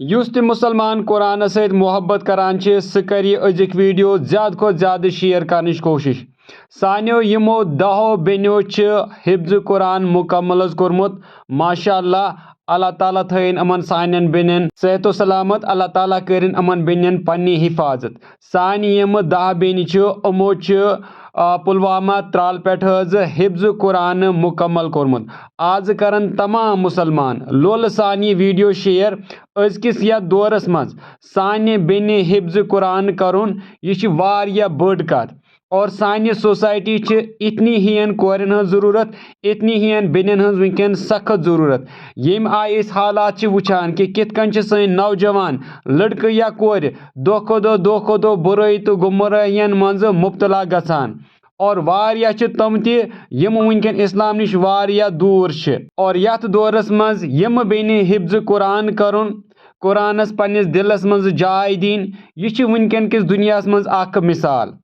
Use ते मुसलमान कुरान सहित मोहब्बत करान छे सह करी अजिक वीडियो ज्यादा खो ज्यादा शेयर करने कोशिश। सानियो यमो दहो बेनियो हिफ्ज कुरान मुकम्मल कोरमुत माशाअल्लाह। अल्लाह ताला थयन अमन सानन बेनियन सेहतो सलामत। अल्लाह ताला करिन अमन बेनियन पन्नी हिफाजत। सान यम 10 बेनि अमो पुलवामा त्राल पे हिफ्ज कुरान मुकम्मल कोरमुत। आज करन तमाम मुसलमान लोल सान यह वीडियो शेयर। अजकिस या दौरस मज साने बेनि हिफ्ज कुरान करुन यह वारिया बड़ कत। और सानि सोसाइटी इतनी हियन कोरन हज जरूरत, इतनी हियन बेनियन हज वनकन सख्त जरूरत। येम आय इस हालात वुचान कि कितकन सन नौजवान लड़के या कोर दो खो दो बुराई तो गुमराहियन मंज मुब्तला गसान। और वारिया तम तम वनकन इस्लाम निश वारिया दूर और यथ दौरस मज यम बेनि हिफ्ज कुरान करुन, कुरानस पन्निस दिलस मज जाय दिन, यह वनकन किस दुनिया मज अख मिसाल।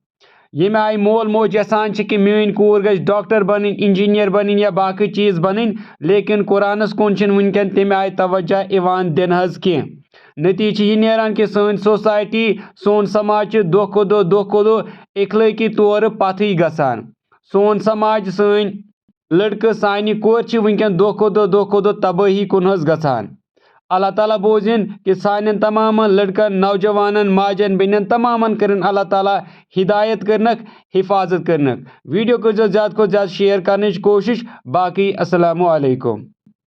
ये आय मोल मोज यसान कि मेन कूर गई डॉक्टर बन, इंजीनियर बन या बाकी चीज बन, लेकिन कुरानस कुन वनकन तम आय तवज्जो इवान दिन हज कह। नतीज यह नेरान कि सन सोसाइटी सोन समाज दो खो दो इखलाकी तौर पथई गसान। सोन समाज सन लड़के सानि कोर वनकन दो खो दो तबाही कुन हज गसान। अल्लाह ताला बोजिन कि सान तमाम लड़कन नौजवान माजन बेनन तमाम कर अल्लाह ताला हिदायत करनक हिफाजत करनक। वीडियो कर ज्यादा को ज्यादा शेयर करने कोशिश। बाकी अस्सलामु अलैकुम।